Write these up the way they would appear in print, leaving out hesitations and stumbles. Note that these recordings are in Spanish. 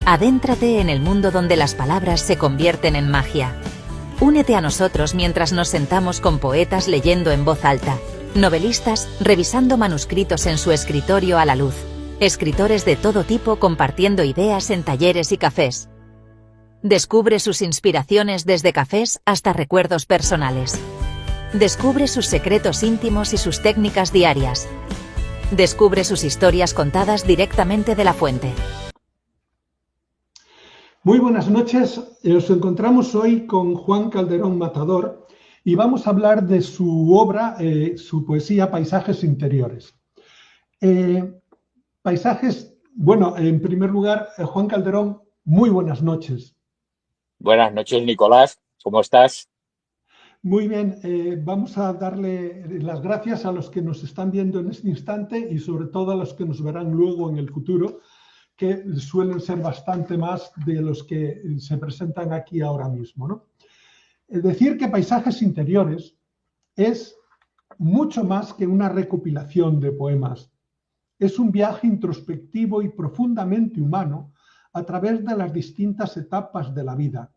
Adéntrate en el mundo donde las palabras se convierten en magia. Únete a nosotros mientras nos sentamos con poetas leyendo en voz alta, novelistas revisando manuscritos en su escritorio a la luz, escritores de todo tipo compartiendo ideas en talleres y cafés. Descubre sus inspiraciones desde cafés hasta recuerdos personales. Descubre sus secretos íntimos y sus técnicas diarias. Descubre sus historias contadas directamente de la fuente. Muy buenas noches, nos encontramos hoy con Juan Calderón Matador y vamos a hablar de su obra, su poesía Paisajes Interiores. En primer lugar, Juan Calderón, muy buenas noches. Buenas noches, Nicolás, ¿cómo estás? Muy bien, vamos a darle las gracias a los que nos están viendo en este instante y sobre todo a los que nos verán luego en el futuro, que suelen ser bastante más de los que se presentan aquí ahora mismo, ¿no? Decir que Paisajes Interiores es mucho más que una recopilación de poemas. Es un viaje introspectivo y profundamente humano a través de las distintas etapas de la vida,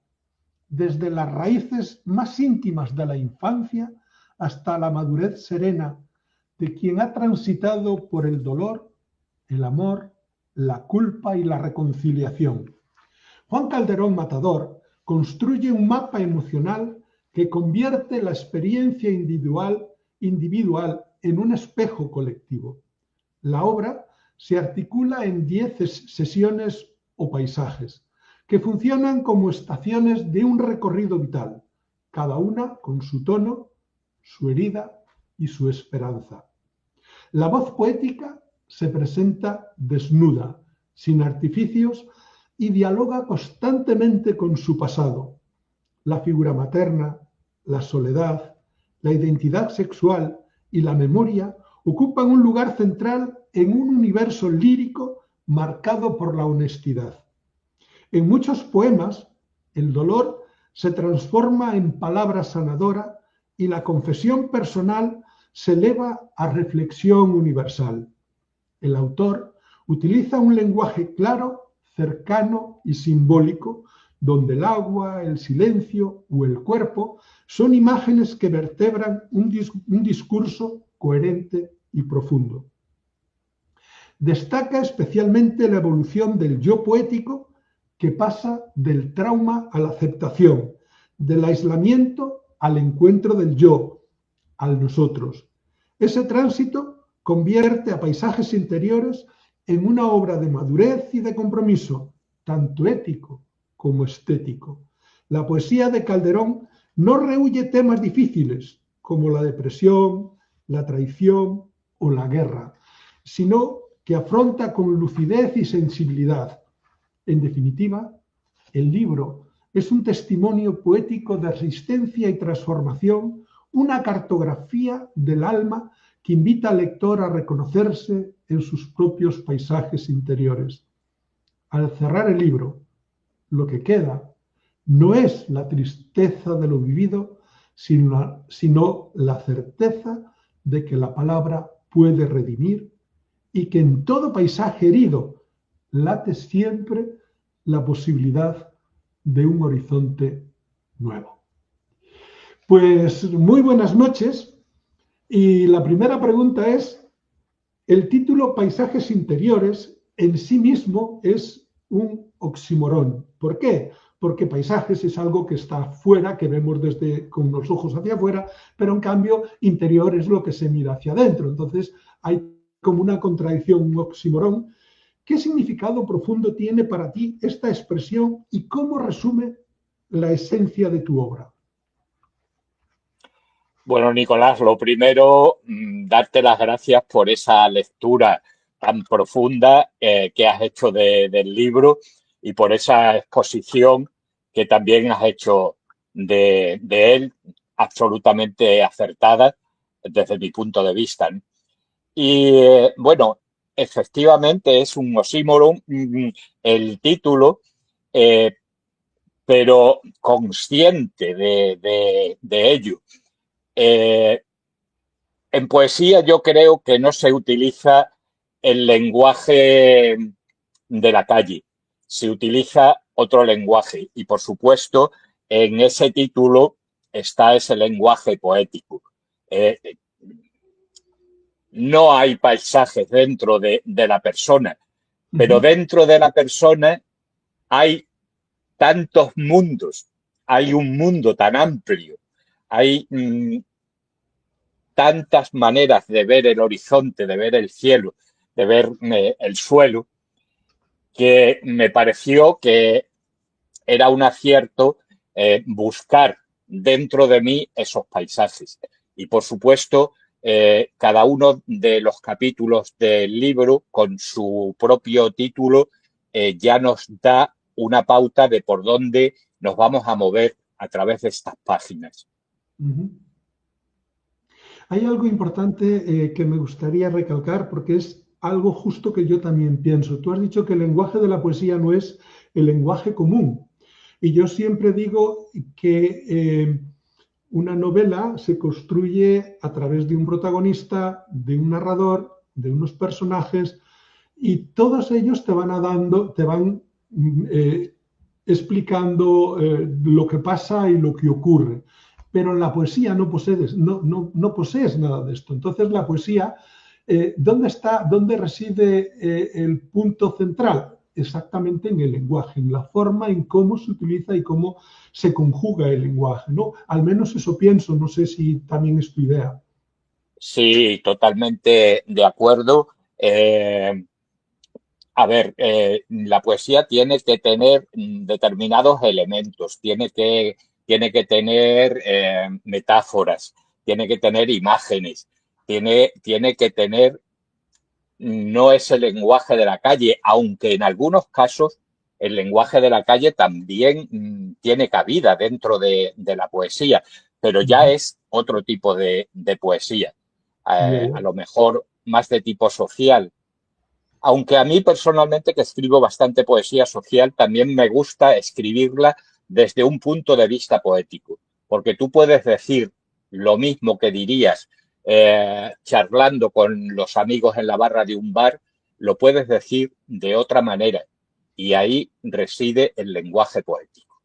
desde las raíces más íntimas de la infancia hasta la madurez serena de quien ha transitado por el dolor, el amor, la culpa y la reconciliación. Juan Calderón Matador construye un mapa emocional que convierte la experiencia individual en un espejo colectivo. La obra se articula en 10 sesiones o paisajes, que funcionan como estaciones de un recorrido vital, cada una con su tono, su herida y su esperanza. La voz poética se presenta desnuda, sin artificios, y dialoga constantemente con su pasado. La figura materna, la soledad, la identidad sexual y la memoria ocupan un lugar central en un universo lírico marcado por la honestidad. En muchos poemas, el dolor se transforma en palabra sanadora y la confesión personal se eleva a reflexión universal. El autor utiliza un lenguaje claro, cercano y simbólico, donde el agua, el silencio o el cuerpo son imágenes que vertebran un discurso coherente y profundo. Destaca especialmente la evolución del yo poético, que pasa del trauma a la aceptación, del aislamiento al encuentro del yo, al nosotros. Ese tránsito convierte a Paisajes Interiores en una obra de madurez y de compromiso, tanto ético como estético. La poesía de Calderón no rehúye temas difíciles, como la depresión, la traición o la guerra, sino que afronta con lucidez y sensibilidad. En definitiva, el libro es un testimonio poético de resistencia y transformación, una cartografía del alma que invita al lector a reconocerse en sus propios paisajes interiores. Al cerrar el libro, lo que queda no es la tristeza de lo vivido, sino la certeza de que la palabra puede redimir y que en todo paisaje herido late siempre la posibilidad de un horizonte nuevo. Pues muy buenas noches. Y la primera pregunta es, el título Paisajes Interiores en sí mismo es un oxímoron. ¿Por qué? Porque paisajes es algo que está fuera, que vemos con los ojos hacia afuera, pero en cambio interior es lo que se mira hacia adentro. Entonces hay como una contradicción, un oxímoron. ¿Qué significado profundo tiene para ti esta expresión y cómo resume la esencia de tu obra? Bueno, Nicolás, lo primero, darte las gracias por esa lectura tan profunda que has hecho del libro y por esa exposición que también has hecho de él, absolutamente acertada desde mi punto de vista, ¿no? Y bueno, efectivamente es un oxímoron el título, pero consciente de ello. En poesía yo creo que no se utiliza el lenguaje de la calle, se utiliza otro lenguaje y, por supuesto, en ese título está ese lenguaje poético. No hay paisajes dentro de la persona, pero dentro de la persona hay tantos mundos, hay un mundo tan amplio, hay tantas maneras de ver el horizonte, de ver el cielo, de ver el suelo, que me pareció que era un acierto buscar dentro de mí esos paisajes. Y, por supuesto, cada uno de los capítulos del libro, con su propio título, ya nos da una pauta de por dónde nos vamos a mover a través de estas páginas. Hay algo importante que me gustaría recalcar, porque es algo justo que yo también pienso. Tú has dicho que el lenguaje de la poesía no es el lenguaje común. Y yo siempre digo que una novela se construye a través de un protagonista, de un narrador, de unos personajes, y todos ellos te van explicando lo que pasa y lo que ocurre. Pero en la poesía no posees nada de esto. Entonces la poesía, ¿dónde reside el punto central? Exactamente en el lenguaje, en la forma, en cómo se utiliza y cómo se conjuga el lenguaje, ¿no? Al menos eso pienso, no sé si también es tu idea. Sí, totalmente de acuerdo. A ver, la poesía tiene que tener determinados elementos, tiene que tener metáforas, tiene que tener imágenes, tiene que tener, no es el lenguaje de la calle, aunque en algunos casos el lenguaje de la calle también tiene cabida dentro de la poesía, pero ya es otro tipo de poesía, a lo mejor más de tipo social. Aunque a mí personalmente, que escribo bastante poesía social, también me gusta escribirla desde un punto de vista poético, porque tú puedes decir lo mismo que dirías charlando con los amigos en la barra de un bar, lo puedes decir de otra manera, y ahí reside el lenguaje poético.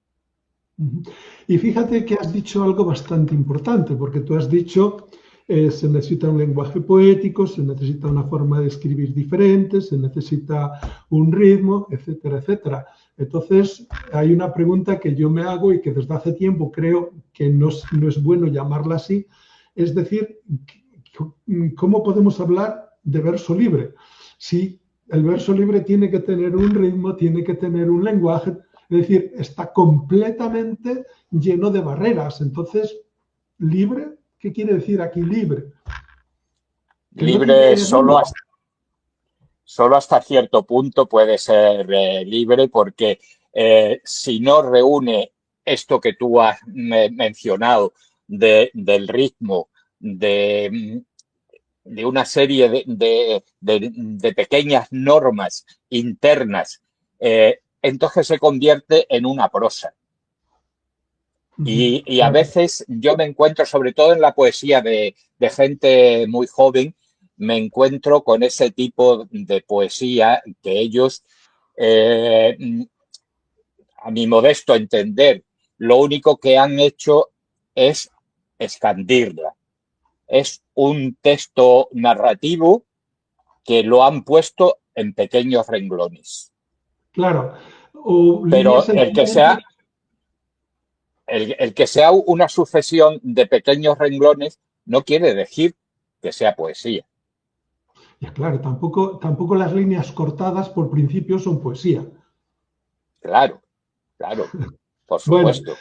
Y fíjate que has dicho algo bastante importante, porque tú has dicho se necesita un lenguaje poético, se necesita una forma de escribir diferente, se necesita un ritmo, etcétera, etcétera. Entonces, hay una pregunta que yo me hago y que desde hace tiempo creo que no es bueno llamarla así, es decir, ¿cómo podemos hablar de verso libre? Si el verso libre tiene que tener un ritmo, tiene que tener un lenguaje, es decir, está completamente lleno de barreras. Entonces, libre, ¿qué quiere decir aquí libre? Libre solo hasta cierto punto puede ser libre, porque si no reúne esto que tú has mencionado del ritmo, de una serie de pequeñas normas internas, entonces se convierte en una prosa. Y a veces yo me encuentro, sobre todo en la poesía de gente muy joven, me encuentro con ese tipo de poesía que ellos, a mi modesto entender, lo único que han hecho es expandirla. Es un texto narrativo que lo han puesto en pequeños renglones. Claro. Pero el que sea una sucesión de pequeños renglones no quiere decir que sea poesía. Ya, claro, tampoco las líneas cortadas por principio son poesía. Claro, por supuesto.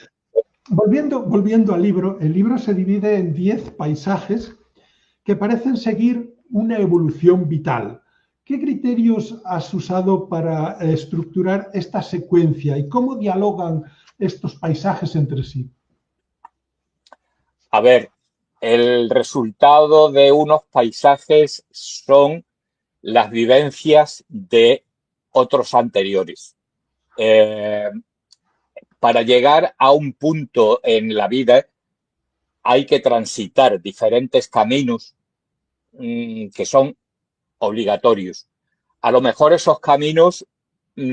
Bueno, volviendo al libro, el libro se divide en 10 paisajes que parecen seguir una evolución vital. ¿Qué criterios has usado para estructurar esta secuencia y cómo dialogan estos paisajes entre sí? A ver, el resultado de unos paisajes son las vivencias de otros anteriores. Para llegar a un punto en la vida hay que transitar diferentes caminos que son obligatorios. A lo mejor esos caminos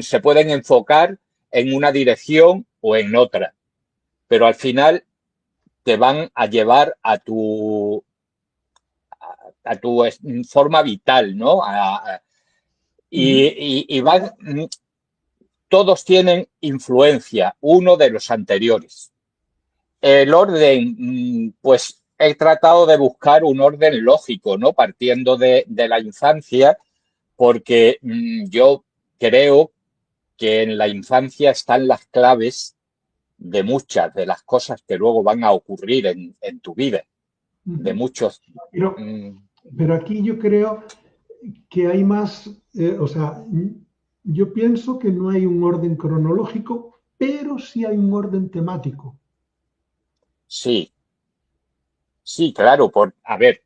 se pueden enfocar en una dirección o en otra, pero al final te van a llevar a tu forma vital, ¿no? Y van, todos tienen influencia uno de los anteriores. El orden, pues he tratado de buscar un orden lógico, ¿no? Partiendo de la infancia, porque yo creo que en la infancia están las claves de muchas de las cosas que luego van a ocurrir en tu vida, de muchos. Pero aquí yo creo que hay más, o sea, yo pienso que no hay un orden cronológico, pero sí hay un orden temático. Sí, sí, claro, a ver,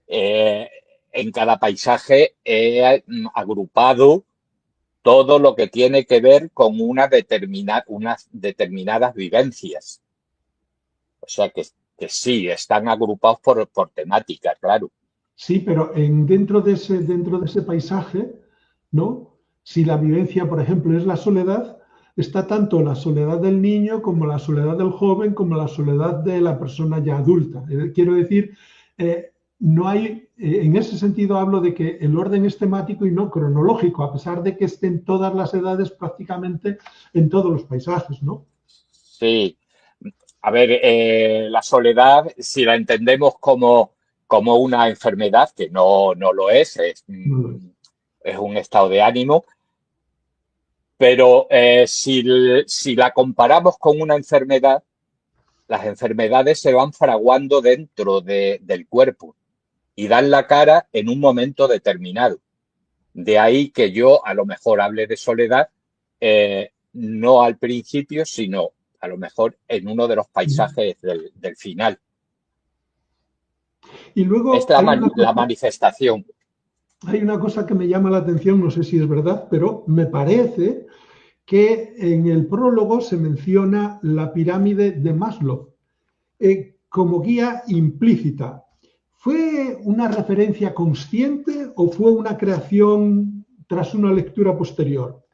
en cada paisaje he agrupado todo lo que tiene que ver con unas determinadas vivencias. O sea que sí, están agrupados por temática, claro. Sí, pero dentro de ese paisaje, ¿no? Si la vivencia, por ejemplo, es la soledad, está tanto la soledad del niño como la soledad del joven, como la soledad de la persona ya adulta. Quiero decir, no hay, en ese sentido hablo de que el orden es temático y no cronológico, a pesar de que estén todas las edades prácticamente en todos los paisajes, ¿no? Sí. A ver, la soledad, si la entendemos como una enfermedad, que no lo es un estado de ánimo, pero si la comparamos con una enfermedad, las enfermedades se van fraguando dentro del cuerpo y dan la cara en un momento determinado. De ahí que yo a lo mejor hable de soledad, no al principio, sino a lo mejor en uno de los paisajes del final. Y luego Es la manifestación. Hay una cosa que me llama la atención, no sé si es verdad, pero me parece que en el prólogo se menciona la pirámide de Maslow como guía implícita. ¿Fue una referencia consciente o fue una creación tras una lectura posterior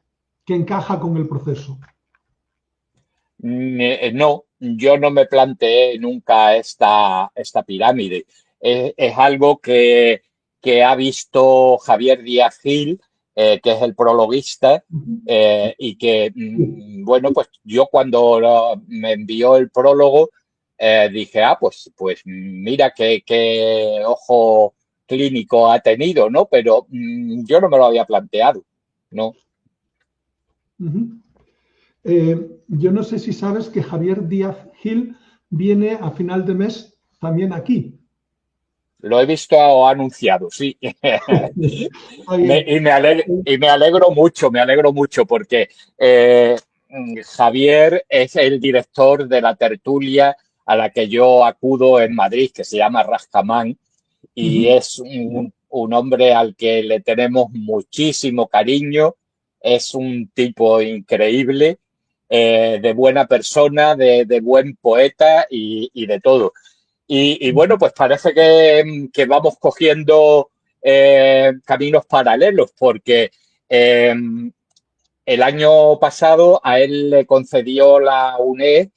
que encaja con el proceso? No, yo no me planteé nunca esta pirámide. Es algo que ha visto Javier Díaz Gil, que es el prologuista, y que, bueno, pues yo cuando me envió el prólogo, dije, pues mira qué ojo clínico ha tenido, ¿no? Pero yo no me lo había planteado, ¿no? Yo no sé si sabes que Javier Díaz Gil viene a final de mes también aquí. Lo he visto anunciado, sí. Y me alegro mucho porque Javier es el director de la tertulia a la que yo acudo en Madrid, que se llama Rascamán, y es un hombre al que le tenemos muchísimo cariño, es un tipo increíble, de buena persona, de buen poeta y de todo. Y bueno, pues parece que vamos cogiendo caminos paralelos, porque el año pasado a él le concedió la UNED,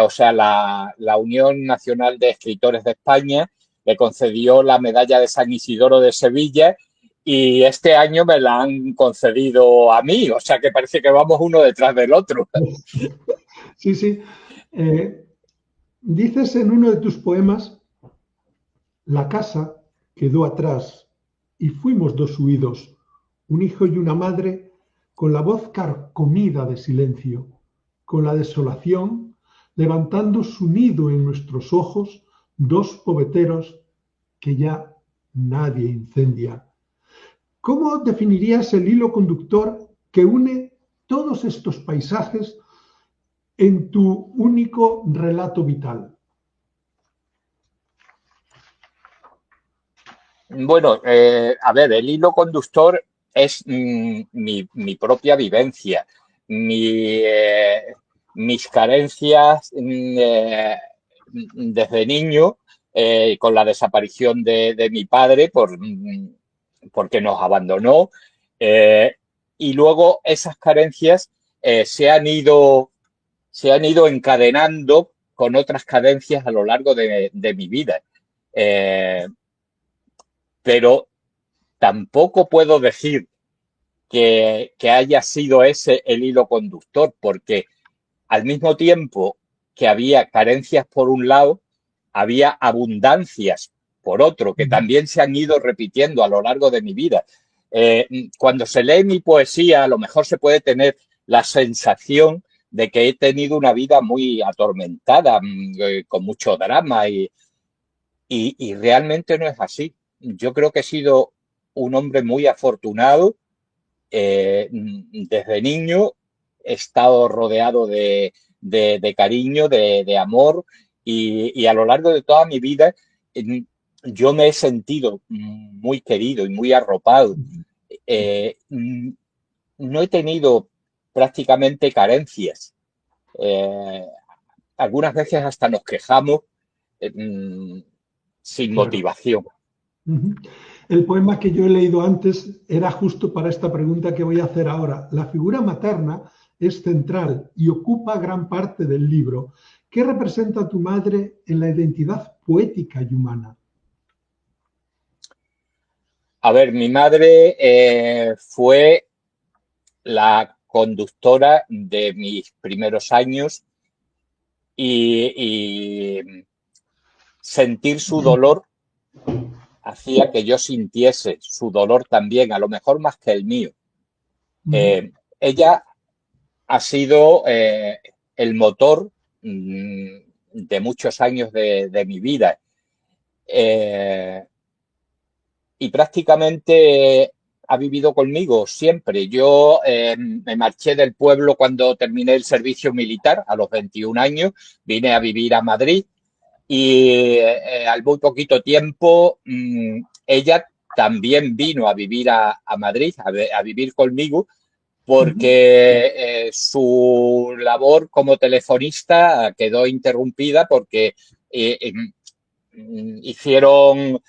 o sea, la Unión Nacional de Escritores de España, le concedió la medalla de San Isidoro de Sevilla y este año me la han concedido a mí, o sea que parece que vamos uno detrás del otro. Sí, sí. Dices en uno de tus poemas, la casa quedó atrás y fuimos dos huidos, un hijo y una madre, con la voz carcomida de silencio, con la desolación, levantando su nido en nuestros ojos, dos poveteros que ya nadie incendia. ¿Cómo definirías el hilo conductor que une todos estos paisajes en tu único relato vital? Bueno, a ver, el hilo conductor es mi propia vivencia, mis carencias desde niño, con la desaparición de mi padre porque nos abandonó, y luego esas carencias se han ido encadenando con otras carencias a lo largo de mi vida. Pero tampoco puedo decir que haya sido ese el hilo conductor, porque al mismo tiempo que había carencias por un lado, había abundancias por otro, que también se han ido repitiendo a lo largo de mi vida. Cuando se lee mi poesía, a lo mejor se puede tener la sensación de que he tenido una vida muy atormentada, con mucho drama, y realmente no es así. Yo creo que he sido un hombre muy afortunado. Desde niño he estado rodeado de cariño, de amor, y a lo largo de toda mi vida yo me he sentido muy querido y muy arropado. No he tenido prácticamente carencias. Algunas veces hasta nos quejamos sin motivación. El poema que yo he leído antes era justo para esta pregunta que voy a hacer ahora. La figura materna es central y ocupa gran parte del libro. ¿Qué representa tu madre en la identidad poética y humana? A ver, mi madre fue la conductora de mis primeros años, y sentir su dolor hacía que yo sintiese su dolor también, a lo mejor más que el mío. Ella ha sido el motor de muchos años de mi vida, y prácticamente ha vivido conmigo siempre. Yo me marché del pueblo cuando terminé el servicio militar, a los 21 años, vine a vivir a Madrid, y al muy poquito tiempo ella también vino a vivir a Madrid, a vivir conmigo, porque su labor como telefonista quedó interrumpida porque hicieron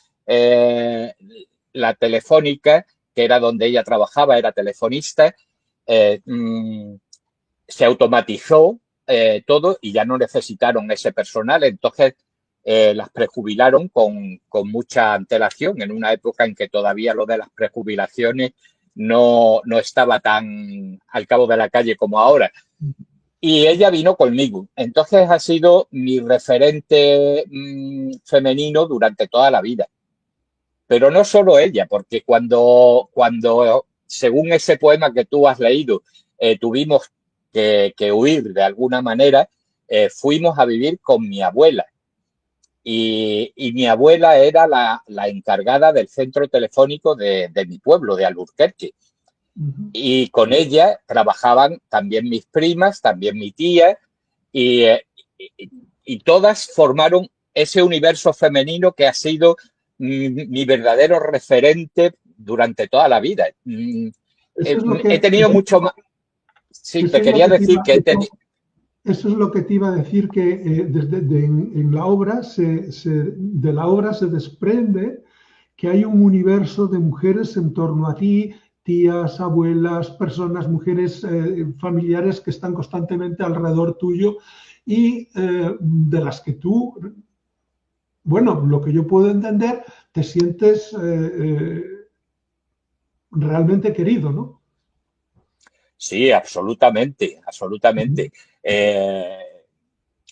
la Telefónica, que era donde ella trabajaba, era telefonista, se automatizó todo y ya no necesitaron ese personal. Entonces las prejubilaron con mucha antelación, en una época en que todavía lo de las prejubilaciones no estaba tan al cabo de la calle como ahora. Y ella vino conmigo. Entonces ha sido mi referente femenino durante toda la vida. Pero no solo ella, porque cuando según ese poema que tú has leído, tuvimos que huir de alguna manera, fuimos a vivir con mi abuela. Y mi abuela era la encargada del centro telefónico de mi pueblo, de Alburquerque. Y con ella trabajaban también mis primas, también mi tía, y todas formaron ese universo femenino que ha sido mi verdadero referente durante toda la vida. He tenido mucho más. Sí, te quería decir que he tenido. Eso es lo que te iba a decir, que en la obra de la obra se desprende que hay un universo de mujeres en torno a ti, tías, abuelas, personas, mujeres, familiares que están constantemente alrededor tuyo y de las que tú, bueno, lo que yo puedo entender, te sientes realmente querido, ¿no? Sí, absolutamente, absolutamente.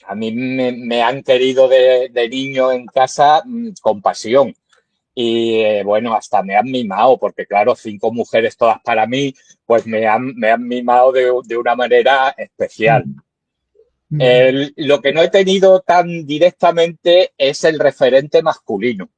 A mí me han querido de niño en casa con pasión. Y bueno, hasta me han mimado, porque claro, 5 mujeres todas para mí, pues me han mimado de una manera especial. Lo que no he tenido tan directamente es el referente masculino.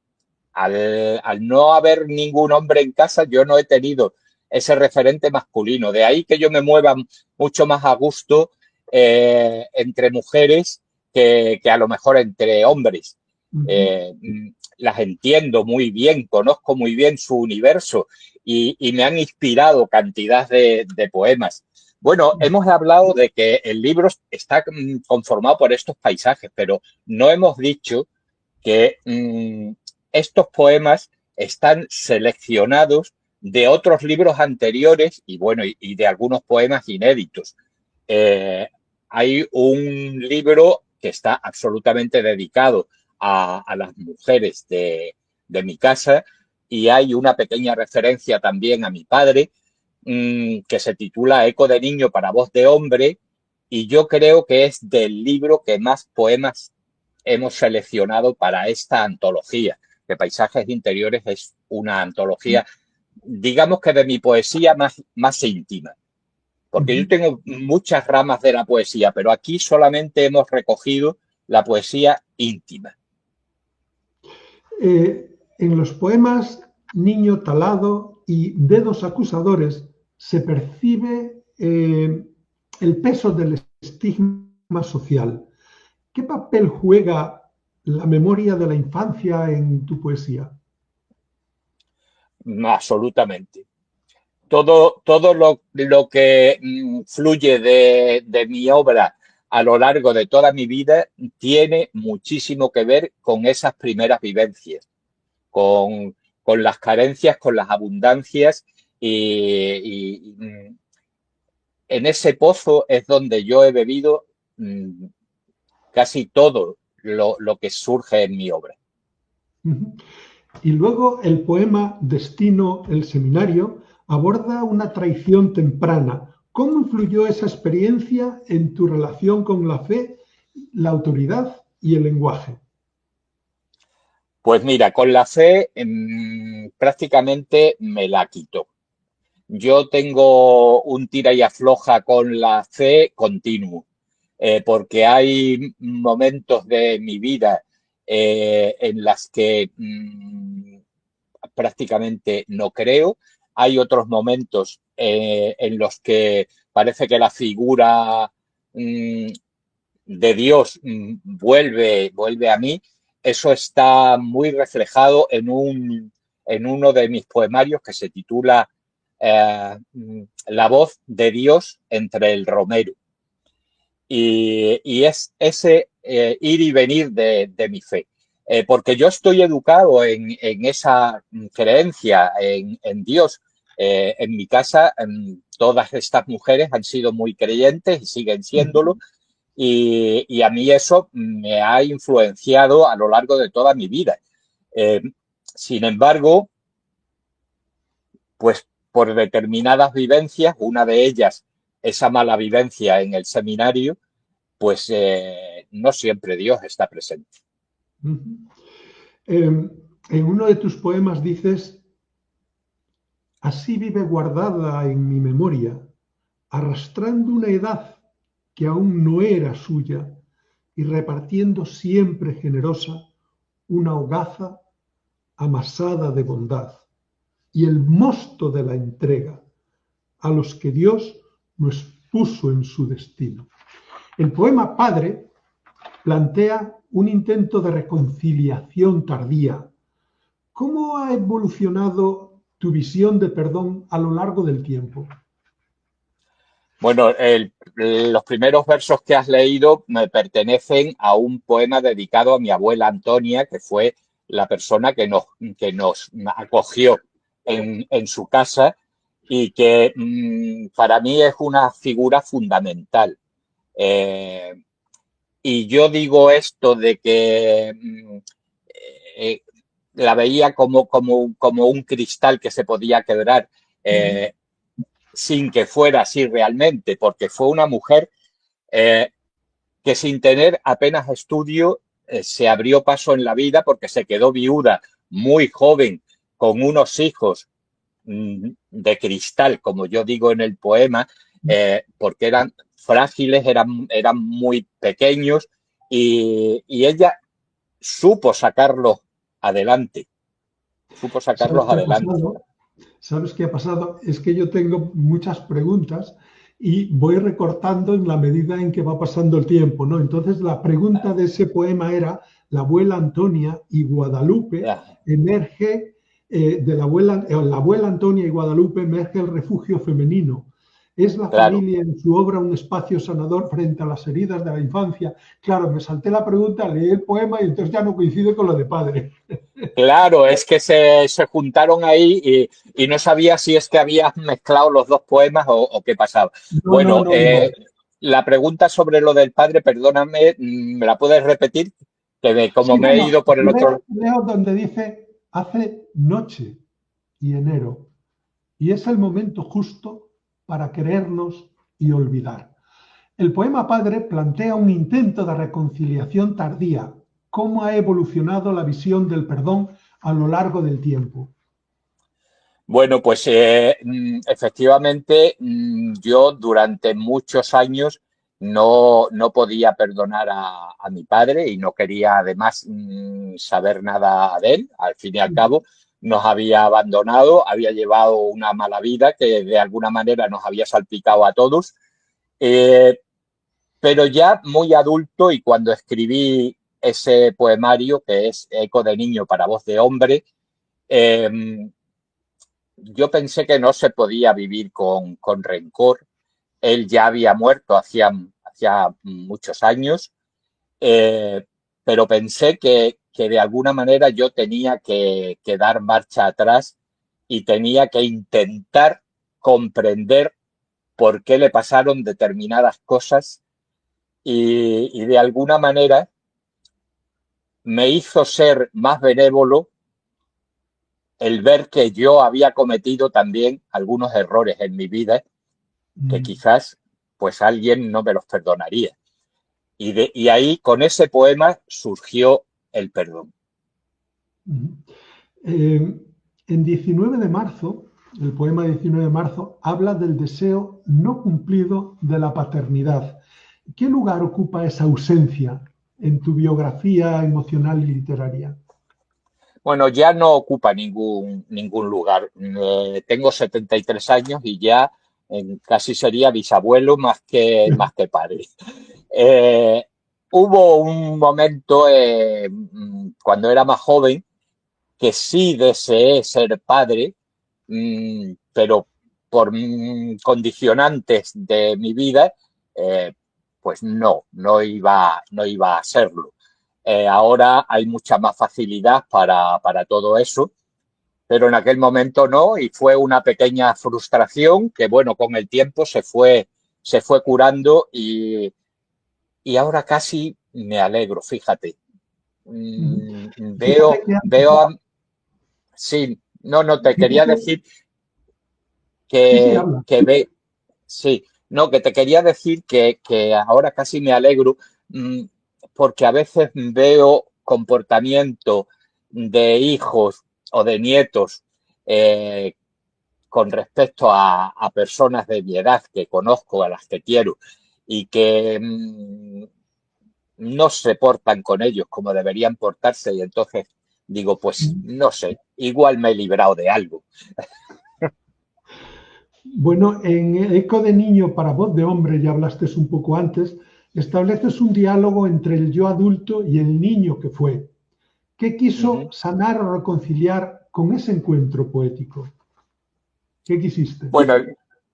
Al no haber ningún hombre en casa, yo no he tenido ese referente masculino. De ahí que yo me mueva mucho más a gusto entre mujeres que a lo mejor entre hombres. Las entiendo muy bien, conozco muy bien su universo y me han inspirado cantidad de poemas. Bueno, hemos hablado de que el libro está conformado por estos paisajes, pero no hemos dicho que estos poemas están seleccionados de otros libros anteriores y bueno, y de algunos poemas inéditos. Hay un libro que está absolutamente dedicado a las mujeres de mi casa y hay una pequeña referencia también a mi padre que se titula Eco de niño para voz de hombre y yo creo que es del libro que más poemas hemos seleccionado para esta antología, que Paisajes Interiores es una antología, digamos que de mi poesía más íntima. Porque yo tengo muchas ramas de la poesía, pero aquí solamente hemos recogido la poesía íntima. En los poemas Niño Talado y Dedos Acusadores se percibe el peso del estigma social. ¿Qué papel juega la memoria de la infancia en tu poesía? Absolutamente. Todo lo que fluye de mi obra a lo largo de toda mi vida tiene muchísimo que ver con esas primeras vivencias, con las carencias, con las abundancias y en ese pozo es donde yo he bebido casi todo lo que surge en mi obra. Y luego el poema Destino, el seminario, aborda una traición temprana. ¿Cómo influyó esa experiencia en tu relación con la fe, la autoridad y el lenguaje? Pues mira, con la fe prácticamente me la quitó. Yo tengo un tira y afloja con la fe continuo, porque hay momentos de mi vida en las que prácticamente no creo. Hay otros momentos en los que parece que la figura de Dios vuelve a mí. Eso está muy reflejado en uno de mis poemarios que se titula La voz de Dios entre el romero. Y es ese ir y venir de mi fe. Porque yo estoy educado en esa creencia en Dios. En mi casa, todas estas mujeres han sido muy creyentes y siguen siéndolo. Y a mí eso me ha influenciado a lo largo de toda mi vida. Sin embargo, pues por determinadas vivencias, una de ellas, esa mala vivencia en el seminario, pues no siempre Dios está presente. En uno de tus poemas dices, así vive guardada en mi memoria, arrastrando una edad que aún no era suya y repartiendo siempre generosa una hogaza amasada de bondad y el mosto de la entrega a los que Dios nos puso en su destino. El poema Padre plantea un intento de reconciliación tardía. ¿Cómo ha evolucionado tu visión de perdón a lo largo del tiempo? Bueno, los primeros versos que has leído me pertenecen a un poema dedicado a mi abuela Antonia, que fue la persona que nos acogió en su casa y que para mí es una figura fundamental. Y yo digo esto de que la veía como un cristal que se podía quebrar sin que fuera así realmente, porque fue una mujer que sin tener apenas estudio se abrió paso en la vida porque se quedó viuda muy joven con unos hijos de cristal, como yo digo en el poema, porque eran frágiles, eran muy pequeños y ella supo sacarlos adelante. ¿Sabes qué ha pasado? Es que yo tengo muchas preguntas y voy recortando en la medida en que va pasando el tiempo, ¿no? Entonces la pregunta de ese poema era, la abuela Antonia y Guadalupe emerge, la abuela Antonia y Guadalupe emerge el refugio femenino. ¿Es la claro. familia en su obra un espacio sanador frente a las heridas de la infancia? Claro, me salté la pregunta, leí el poema y entonces ya no coincide con lo de padre. Claro, es que se juntaron ahí y no sabía si es que habías mezclado los dos poemas o qué pasaba. No, no, Bueno, no, no. la pregunta sobre lo del padre, perdóname, ¿me la puedes repetir? Como Sí, me he bueno, ido por el otro. leo donde dice, hace noche y enero, y es el momento justo para querernos y olvidar. El poema Padre plantea un intento de reconciliación tardía, cómo ha evolucionado la visión del perdón a lo largo del tiempo. Bueno, pues efectivamente yo durante muchos años no podía perdonar a mi padre y no quería además saber nada de él. Al fin y al cabo nos había abandonado, había llevado una mala vida que de alguna manera nos había salpicado a todos. Eh, pero ya muy adulto y cuando escribí ese poemario que es Eco de niño para voz de hombre, eh, yo pensé que no se podía vivir con rencor. Él ya había muerto hacía muchos años, eh, pero pensé que de alguna manera yo tenía que dar marcha atrás y tenía que intentar comprender por qué le pasaron determinadas cosas y de alguna manera me hizo ser más benévolo el ver que yo había cometido también algunos errores en mi vida que quizás pues alguien no me los perdonaría. Y ahí con ese poema surgió el perdón. En 19 de marzo, el poema 19 de marzo habla del deseo no cumplido de la paternidad. ¿Qué lugar ocupa esa ausencia en tu biografía emocional y literaria? Bueno, ya no ocupa ningún lugar. Tengo 73 años y ya casi sería bisabuelo más que padre. Eh, Hubo un momento cuando era más joven que sí deseé ser padre, pero por condicionantes de mi vida, eh, pues no iba a serlo. Ahora hay mucha más facilidad para todo eso, pero en aquel momento no, y fue una pequeña frustración que, bueno, con el tiempo se fue curando y ahora casi me alegro, fíjate. Fíjate que Veo, sí, no, te quería fíjate, decir sí, habla. que sí, no, que te quería decir que ahora casi me alegro mmm, porque a veces veo comportamiento de hijos o de nietos eh, con respecto a personas de mi edad que conozco, a las que quiero, y que no se portan con ellos como deberían portarse, y entonces digo, pues no sé, igual me he librado de algo. Bueno, en Eco de niño para voz de hombre, ya hablaste un poco antes, estableces un diálogo entre el yo adulto y el niño que fue. ¿Qué Uh quiso -huh. sanar o reconciliar con ese encuentro poético? ¿Qué quisiste? Bueno,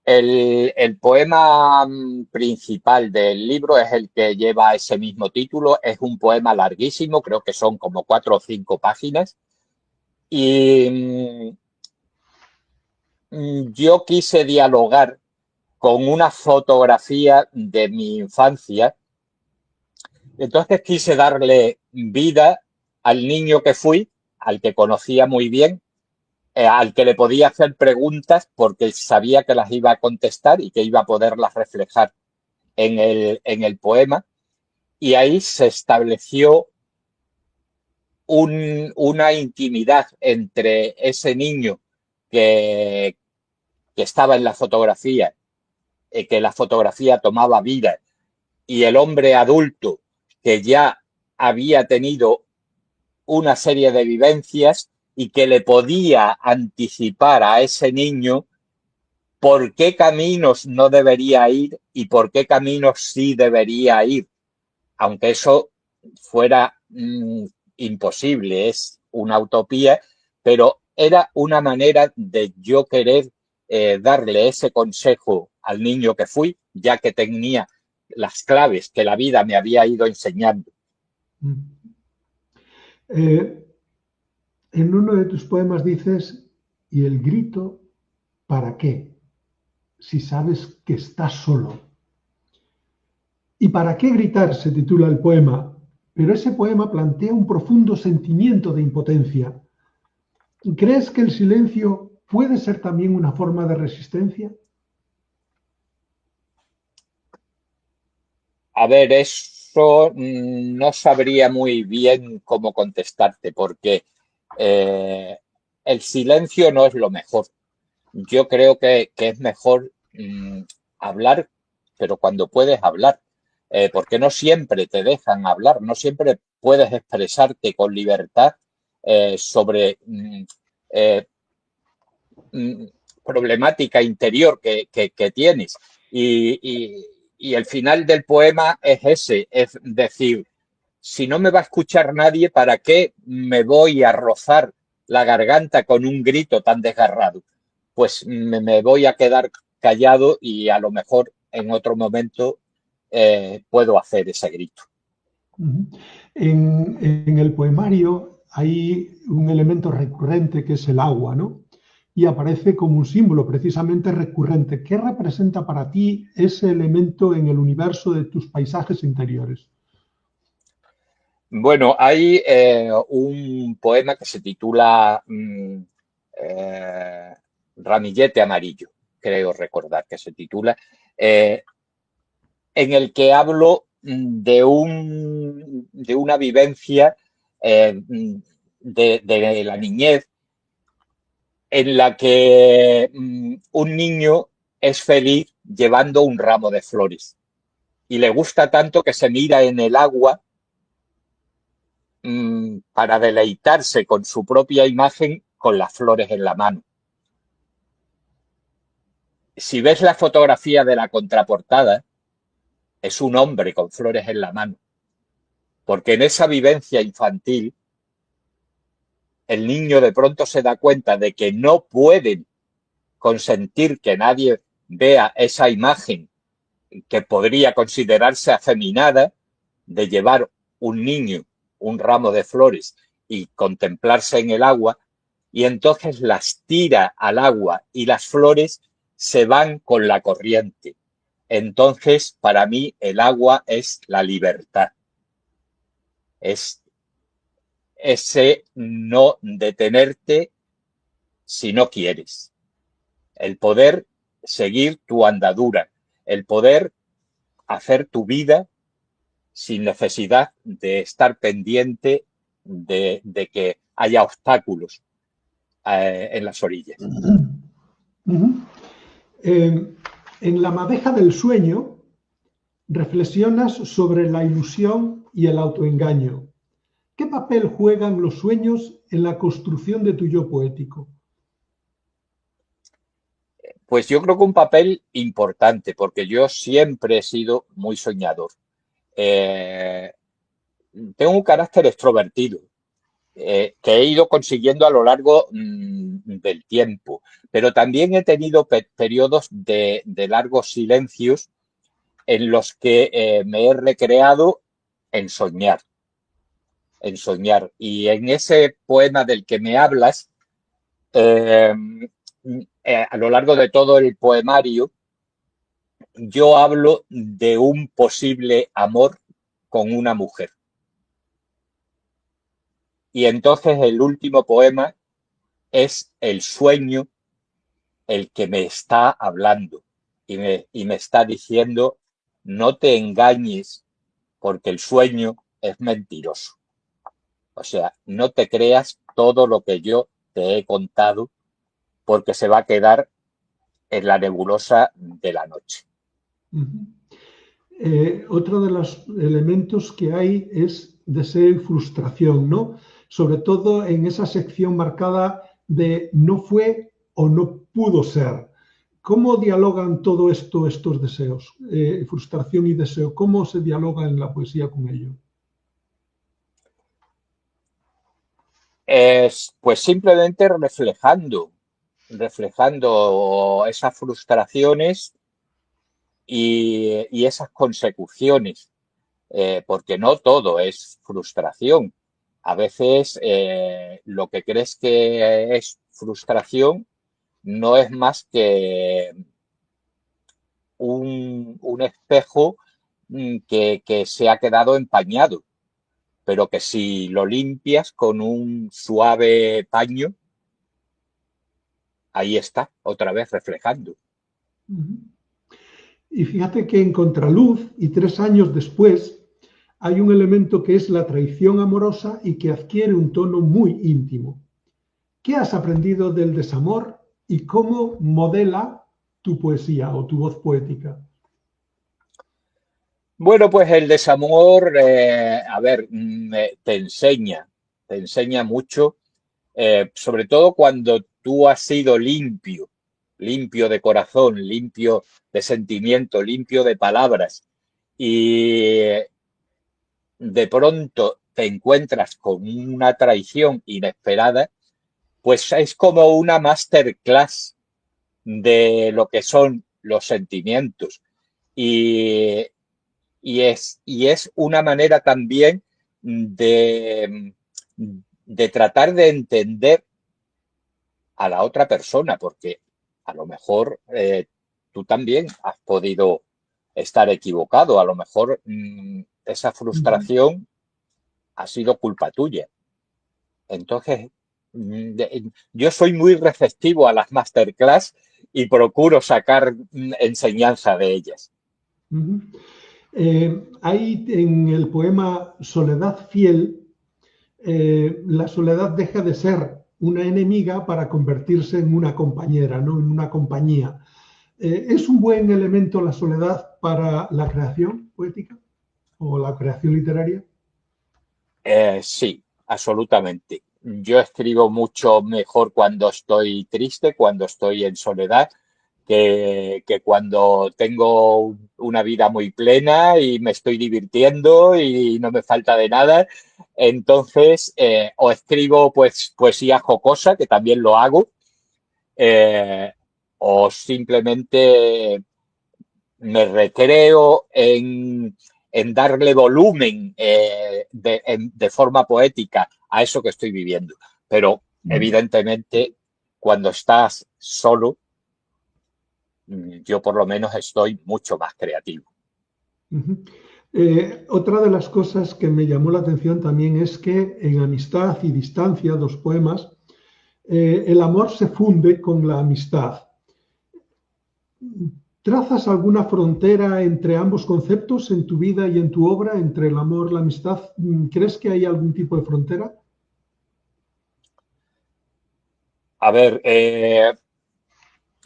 el poema principal del libro es el que lleva ese mismo título. Es un poema larguísimo, creo que son como 4 o 5 páginas. Y yo quise dialogar con una fotografía de mi infancia. Entonces quise darle vida al niño que fui, al que conocía muy bien, al que le podía hacer preguntas porque sabía que las iba a contestar y que iba a poderlas reflejar en el poema. Y ahí se estableció una intimidad entre ese niño que, que estaba en la fotografía, que la fotografía tomaba vida, y el hombre adulto que ya había tenido una serie de vivencias y que le podía anticipar a ese niño por qué caminos no debería ir y por qué caminos sí debería ir, aunque eso fuera imposible, es una utopía, pero era una manera de yo querer darle ese consejo al niño que fui, ya que tenía las claves que la vida me había ido enseñando. En uno de tus poemas dices, ¿y el grito para qué? Si sabes que estás solo. ¿Y para qué gritar? Se titula el poema, pero ese poema plantea un profundo sentimiento de impotencia. ¿Crees que el silencio puede ser también una forma de resistencia? A ver, eso no sabría muy bien cómo contestarte, porque el silencio no es lo mejor. Yo creo que es mejor hablar, pero cuando puedes hablar, porque no siempre te dejan hablar, no siempre puedes expresarte con libertad sobre problemática interior que tienes. Y el final del poema es ese, es decir, si no me va a escuchar nadie, ¿para qué me voy a rozar la garganta con un grito tan desgarrado? Pues me voy a quedar callado y a lo mejor en otro momento puedo hacer ese grito. En el poemario hay un elemento recurrente que es el agua, ¿no? Y aparece como un símbolo precisamente recurrente. ¿Qué representa para ti ese elemento en el universo de tus paisajes interiores? Bueno, hay un poema que se titula Ramillete Amarillo, creo recordar que se titula, en el que hablo de una vivencia de la niñez en la que un niño es feliz llevando un ramo de flores y le gusta tanto que se mira en el agua para deleitarse con su propia imagen con las flores en la mano. Si ves la fotografía de la contraportada, es un hombre con flores en la mano, porque en esa vivencia infantil el niño de pronto se da cuenta de que no pueden consentir que nadie vea esa imagen que podría considerarse afeminada de llevar un niño un ramo de flores y contemplarse en el agua, y entonces las tira al agua y las flores se van con la corriente. Entonces, para mí, el agua es la libertad. Es ese no detenerte si no quieres. El poder seguir tu andadura, el poder hacer tu vida sin necesidad de estar pendiente de que haya obstáculos en las orillas. En La madeja del sueño reflexionas sobre la ilusión y el autoengaño. ¿Qué papel juegan los sueños en la construcción de tu yo poético? Pues yo creo que un papel importante, porque yo siempre he sido muy soñador. Tengo un carácter extrovertido que he ido consiguiendo a lo largo del tiempo, pero también he tenido periodos de largos silencios en los que me he recreado en soñar, en soñar. Y en ese poema del que me hablas, a lo largo de todo el poemario, yo hablo de un posible amor con una mujer. Y entonces el último poema es el sueño el que me está hablando y me está diciendo, no te engañes porque el sueño es mentiroso. O sea, no te creas todo lo que yo te he contado porque se va a quedar en la nebulosa de la noche. Otro de los elementos que hay es deseo y frustración, ¿no? Sobre todo en esa sección marcada de no fue o no pudo ser. ¿Cómo dialogan todo esto, estos deseos, frustración y deseo? ¿Cómo se dialoga en la poesía con ello? Pues simplemente reflejando reflejando esas frustraciones y esas consecuciones, porque no todo es frustración. A veces lo que crees que es frustración no es más que un espejo que se ha quedado empañado, pero que si lo limpias con un suave paño, ahí está, otra vez reflejando. Y fíjate que en Contraluz, y 3 años después, hay un elemento que es la traición amorosa y que adquiere un tono muy íntimo. ¿Qué has aprendido del desamor y cómo modela tu poesía o tu voz poética? Bueno, pues el desamor, a ver, te enseña mucho, sobre todo cuando tú has sido limpio, limpio de corazón, limpio de sentimiento, limpio de palabras, y de pronto te encuentras con una traición inesperada, pues es como una masterclass de lo que son los sentimientos. Y, y es una manera también de, de tratar de entender a la otra persona, porque a lo mejor tú también has podido estar equivocado, a lo mejor esa frustración ha sido culpa tuya. Entonces, yo soy muy receptivo a las masterclass y procuro sacar enseñanza de ellas. Hay en el poema Soledad Fiel, la soledad deja de ser una enemiga para convertirse en una compañera, ¿no? En una compañía. ¿Es un buen elemento la soledad para la creación poética o la creación literaria? Sí, absolutamente. Yo escribo mucho mejor cuando estoy triste, cuando estoy en soledad, que cuando tengo una vida muy plena y me estoy divirtiendo y no me falta de nada. Entonces, o escribo pues poesía jocosa, que también lo hago, eh, o simplemente me recreo en darle volumen de forma poética a eso que estoy viviendo. Pero evidentemente, cuando estás solo, yo por lo menos estoy mucho más creativo. Otra de las cosas que me llamó la atención también es que en Amistad y Distancia, dos poemas, el amor se funde con la amistad. ¿Trazas alguna frontera entre ambos conceptos en tu vida y en tu obra, entre el amor y la amistad? ¿Crees que hay algún tipo de frontera? A ver,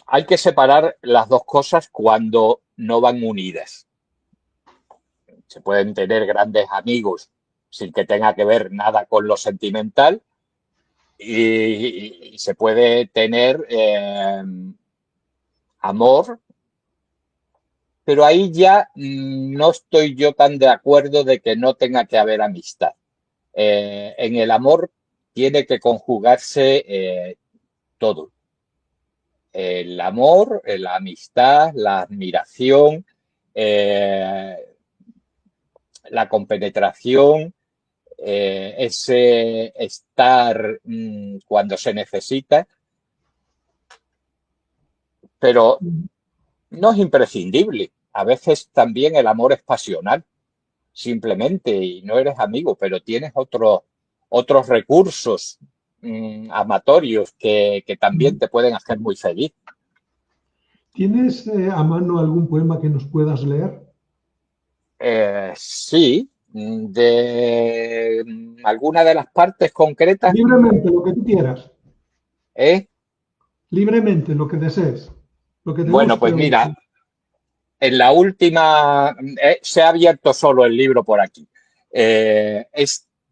hay que separar las dos cosas cuando no van unidas. Se pueden tener grandes amigos sin que tenga que ver nada con lo sentimental y se puede tener amor, pero ahí ya no estoy yo tan de acuerdo de que no tenga que haber amistad. En el amor tiene que conjugarse todo. El amor, la amistad, la admiración, la compenetración, ese estar cuando se necesita, pero no es imprescindible. A veces también el amor es pasional, simplemente, y no eres amigo, pero tienes otros recursos amatorios que también te pueden hacer muy feliz. ¿Tienes a mano algún poema que nos puedas leer? Sí, de alguna de las partes concretas, Libremente, lo que tú quieras. ¿eh? Libremente, lo que desees. Lo que te Bueno, guste pues o... mira, en la última, se ha abierto solo el libro por aquí.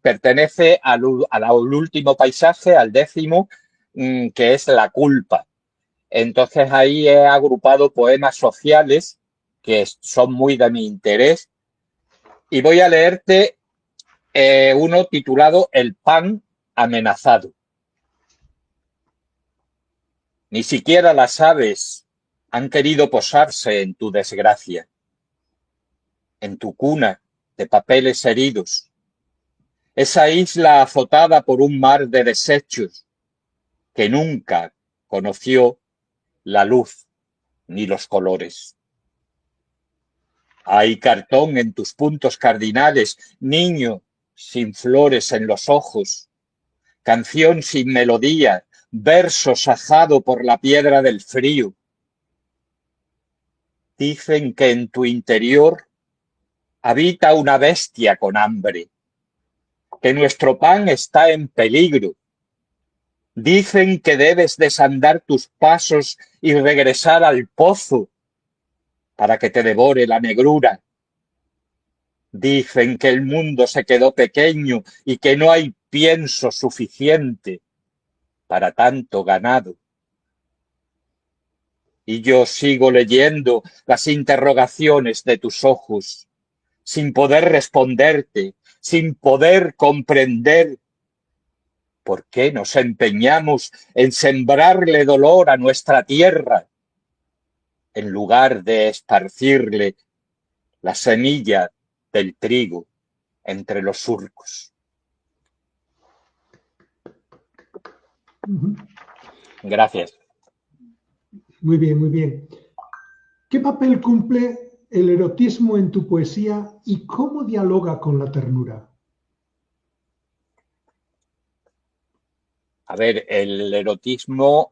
Pertenece al último paisaje, al 10º, que es La culpa. Entonces ahí he agrupado poemas sociales que son muy de mi interés y voy a leerte uno titulado El pan amenazado. Ni siquiera las aves han querido posarse en tu desgracia, en tu cuna de papeles heridos, esa isla azotada por un mar de desechos que nunca conoció la luz ni los colores. Hay cartón en tus puntos cardinales, niño sin flores en los ojos, canción sin melodía, verso sajado por la piedra del frío. Dicen que en tu interior habita una bestia con hambre, que nuestro pan está en peligro. Dicen que debes desandar tus pasos y regresar al pozo para que te devore la negrura. Dicen que el mundo se quedó pequeño y que no hay pienso suficiente para tanto ganado. Y yo sigo leyendo las interrogaciones de tus ojos, sin poder responderte, sin poder comprender por qué nos empeñamos en sembrarle dolor a nuestra tierra, en lugar de esparcirle la semilla del trigo entre los surcos. Gracias. Muy bien, muy bien. ¿Qué papel cumple el erotismo en tu poesía y cómo dialoga con la ternura? A ver, el erotismo,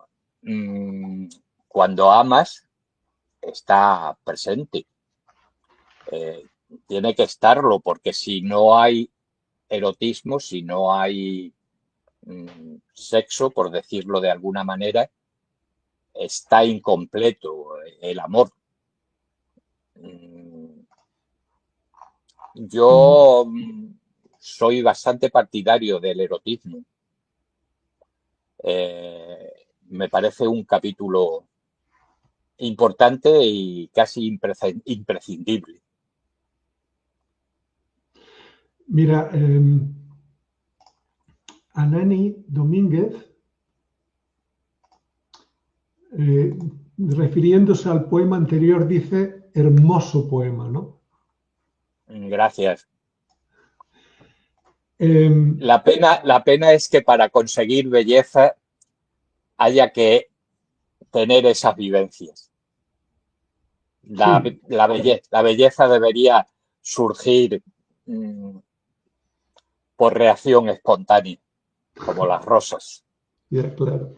cuando amas, está presente. Tiene que estarlo, porque si no hay erotismo, si no hay sexo, por decirlo de alguna manera, está incompleto el amor. Yo soy bastante partidario del erotismo. Me parece un capítulo importante y casi imprescindible. Mira, Anani Domínguez, refiriéndose al poema anterior, dice hermoso poema, ¿no? Gracias. La pena es que para conseguir belleza haya que tener esas vivencias. La belleza debería surgir por reacción espontánea, como las rosas. Ya, claro.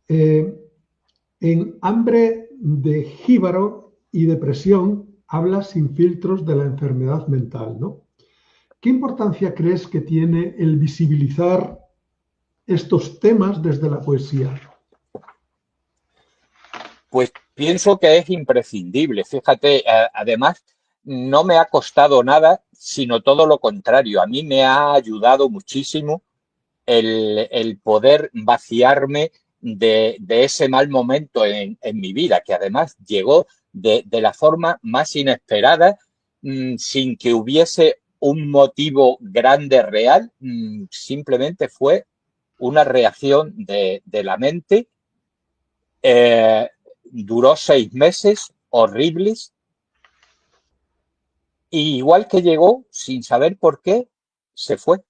En Hambre de Jíbaro y Depresión habla sin filtros de la enfermedad mental, ¿no? ¿Qué importancia crees que tiene el visibilizar estos temas desde la poesía? Pues pienso que es imprescindible. Fíjate, además, no me ha costado nada, sino todo lo contrario. A mí me ha ayudado muchísimo el poder vaciarme de ese mal momento en mi vida, que además llegó de la forma más inesperada, sin que hubiese un motivo grande real, simplemente fue una reacción de la mente. Duró 6 meses horribles, y igual que llegó, sin saber por qué, se fue.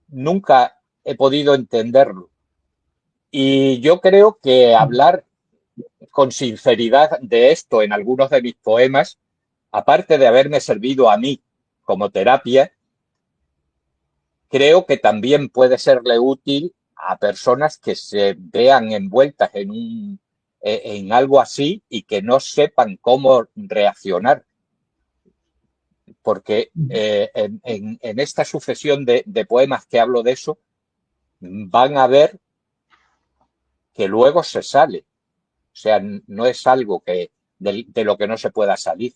Nunca he podido entenderlo. Y yo creo que hablar con sinceridad de esto en algunos de mis poemas, aparte de haberme servido a mí como terapia, creo que también puede serle útil a personas que se vean envueltas en algo así y que no sepan cómo reaccionar. Porque en esta sucesión de poemas que hablo de eso, van a ver que luego se sale. O sea, no es algo de lo que no se pueda salir.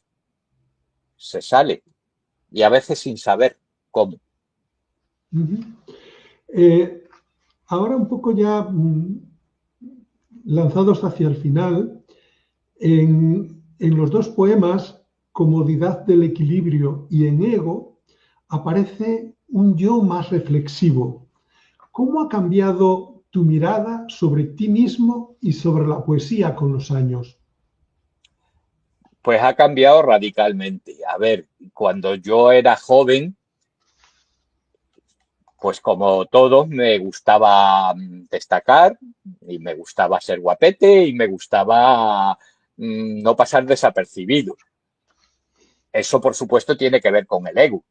Se sale. Y a veces sin saber cómo. Ahora un poco ya lanzados hacia el final, en los dos poemas, Comodidad del Equilibrio y En Ego, aparece un yo más reflexivo. ¿Cómo ha cambiado tu mirada sobre ti mismo y sobre la poesía con los años? Pues ha cambiado radicalmente. A ver, cuando yo era joven, pues como todos, me gustaba destacar y me gustaba ser guapete y me gustaba no pasar desapercibido. Eso, por supuesto, tiene que ver con el ego.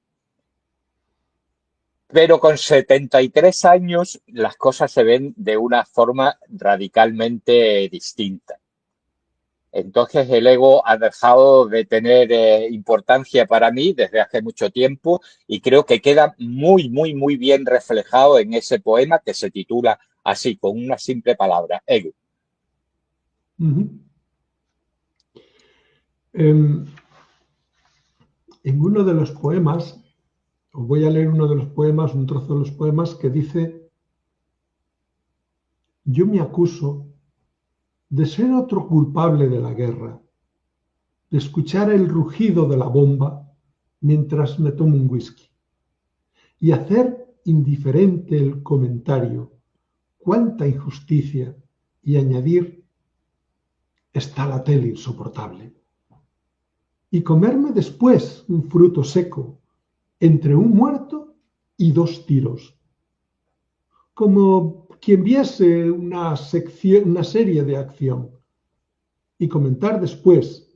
Pero con 73 años las cosas se ven de una forma radicalmente distinta. Entonces el ego ha dejado de tener importancia para mí desde hace mucho tiempo y creo que queda muy, muy, muy bien reflejado en ese poema que se titula así, con una simple palabra, ego. En uno de los poemas, os voy a leer uno de los poemas, un trozo de los poemas que dice: yo me acuso de ser otro culpable de la guerra, de escuchar el rugido de la bomba mientras me tomo un whisky y hacer indiferente el comentario, cuánta injusticia, y añadir, está la tele insoportable, y comerme después un fruto seco entre un muerto y 2 tiros, como quien viese una serie de acción, y comentar después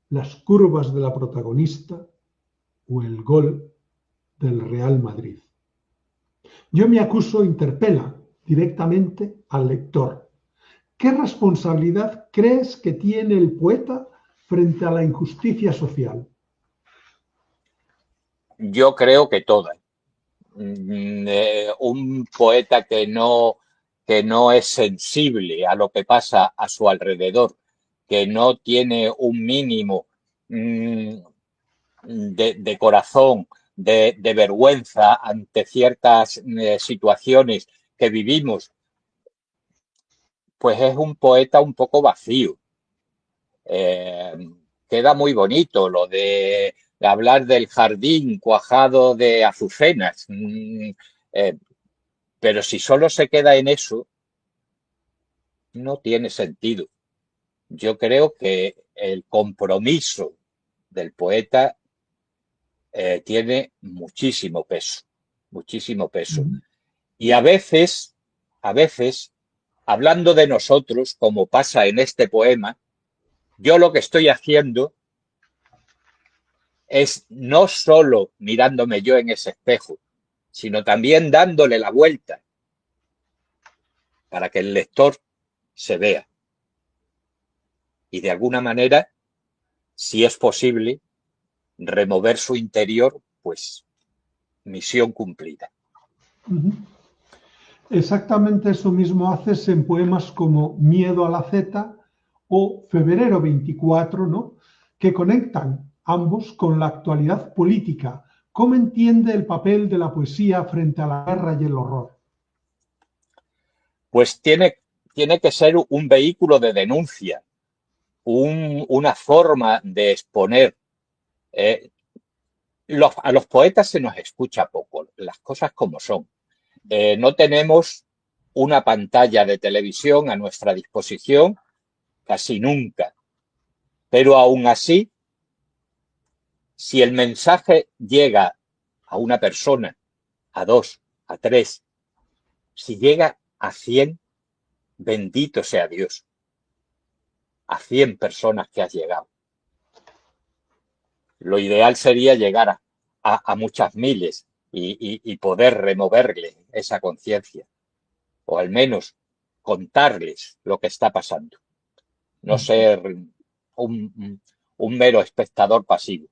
las curvas de la protagonista o el gol del Real Madrid. Yo me acuso interpela directamente al lector. ¿Qué responsabilidad crees que tiene el poeta frente a la injusticia social? Yo creo que todas. Un poeta que no es sensible a lo que pasa a su alrededor, que no tiene un mínimo de corazón, de vergüenza ante ciertas situaciones que vivimos, pues es un poeta un poco vacío. Queda muy bonito lo de hablar del jardín cuajado de azucenas, pero si solo se queda en eso, no tiene sentido. Yo creo que el compromiso del poeta tiene muchísimo peso, muchísimo peso. Y a veces, hablando de nosotros, como pasa en este poema, yo lo que estoy haciendo es no solo mirándome yo en ese espejo, sino también dándole la vuelta para que el lector se vea. Y de alguna manera, si es posible, remover su interior, pues misión cumplida. Exactamente eso mismo haces en poemas como Miedo a la Z o Febrero 24, ¿no? Que conectan ambos con la actualidad política. ¿Cómo entiende el papel de la poesía frente a la guerra y el horror? Pues tiene que ser un vehículo de denuncia, una forma de exponer. A los poetas se nos escucha poco, las cosas como son. No tenemos una pantalla de televisión a nuestra disposición casi nunca. Pero aún así, si el mensaje llega a una persona, a 2, a 3, si llega a 100, bendito sea Dios. A 100 personas que has llegado. Lo ideal sería llegar a muchas miles y poder removerle esa conciencia. O al menos contarles lo que está pasando. No ser un mero espectador pasivo.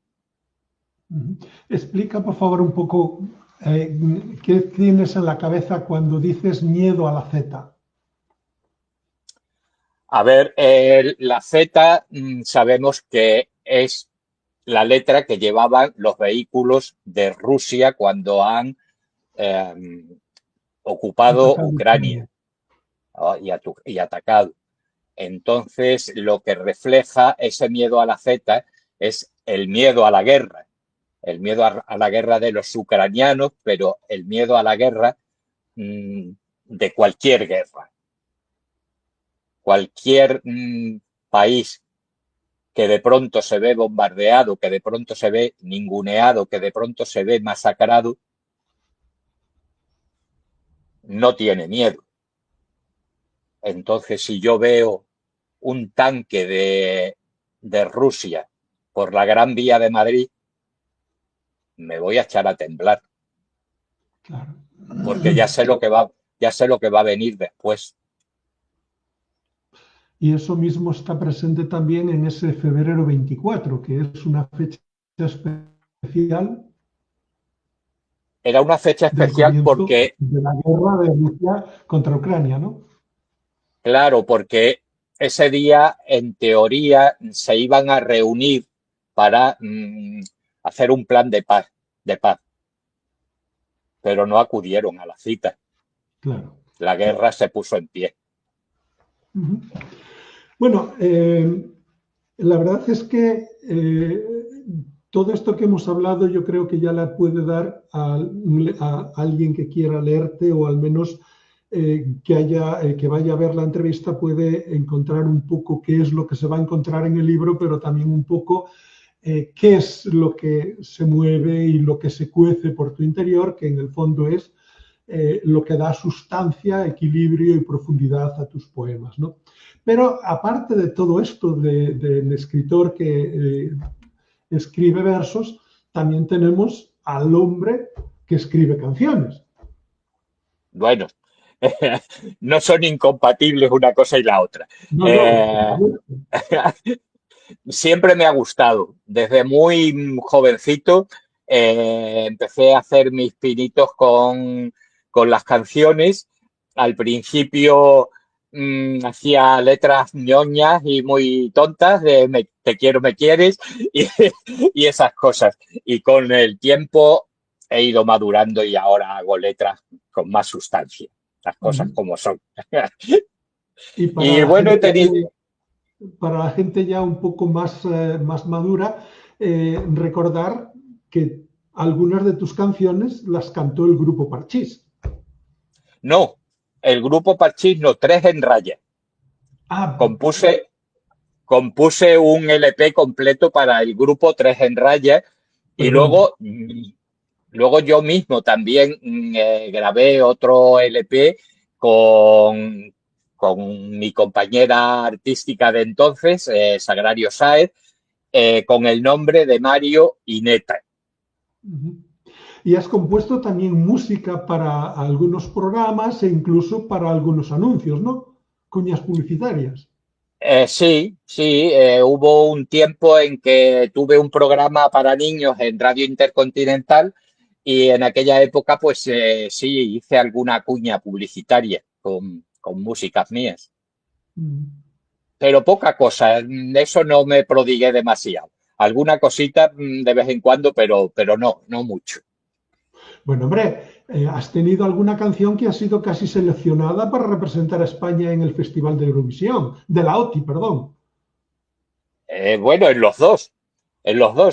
Explica, por favor, un poco qué tienes en la cabeza cuando dices miedo a la Z. A ver, la Z sabemos que es la letra que llevaban los vehículos de Rusia cuando han ocupado Ucrania y atacado. Entonces, lo que refleja ese miedo a la Z es el miedo a la guerra. El miedo a la guerra de los ucranianos, pero el miedo a la guerra de cualquier guerra. Cualquier país que de pronto se ve bombardeado, que de pronto se ve ninguneado, que de pronto se ve masacrado, no tiene miedo. Entonces, si yo veo un tanque de Rusia por la Gran Vía de Madrid, me voy a echar a temblar. Claro. Porque ya sé lo que va a venir después. Y eso mismo está presente también en ese febrero 24, que es una fecha especial Era una fecha del especial comienzo porque, de la guerra de Rusia contra Ucrania, ¿no? claro, porque ese día, en teoría, se iban a reunir para hacer un plan de paz, pero no acudieron a la cita. Claro. La guerra se puso en pie. Uh-huh. Bueno, la verdad es que todo esto que hemos hablado yo creo que ya la puede dar a alguien que quiera leerte o al menos que vaya a ver la entrevista puede encontrar un poco qué es lo que se va a encontrar en el libro, pero también un poco qué es lo que se mueve y lo que se cuece por tu interior, que en el fondo es lo que da sustancia, equilibrio y profundidad a tus poemas, ¿no? Pero aparte de todo esto del escritor que escribe versos, también tenemos al hombre que escribe canciones. Bueno, no son incompatibles una cosa y la otra. No, no. Siempre me ha gustado. Desde muy jovencito empecé a hacer mis pinitos con las canciones. Al principio hacía letras ñoñas y muy tontas de te quiero, me quieres y esas cosas. Y con el tiempo he ido madurando y ahora hago letras con más sustancia. Las cosas como son. Y para Y la bueno, he gente tenido... para la gente ya un poco más madura, recordar que algunas de tus canciones las cantó el grupo Parchís. No, el grupo Parchís no, Tres en Raya. Ah, Compuse un LP completo para el grupo Tres en Raya y perdón. luego yo mismo también grabé otro LP con mi compañera artística de entonces, Sagrario Sáez, con el nombre de Mario Ineta. Y has compuesto también música para algunos programas e incluso para algunos anuncios, ¿no? Cuñas publicitarias. Sí, hubo un tiempo en que tuve un programa para niños en Radio Intercontinental y en aquella época pues sí hice alguna cuña publicitaria con músicas mías. Pero poca cosa, eso no me prodigué demasiado. Alguna cosita de vez en cuando, pero no mucho. Bueno, hombre, has tenido alguna canción que ha sido casi seleccionada para representar a España en el Festival de Eurovisión, de la OTI, perdón. Bueno, en los dos,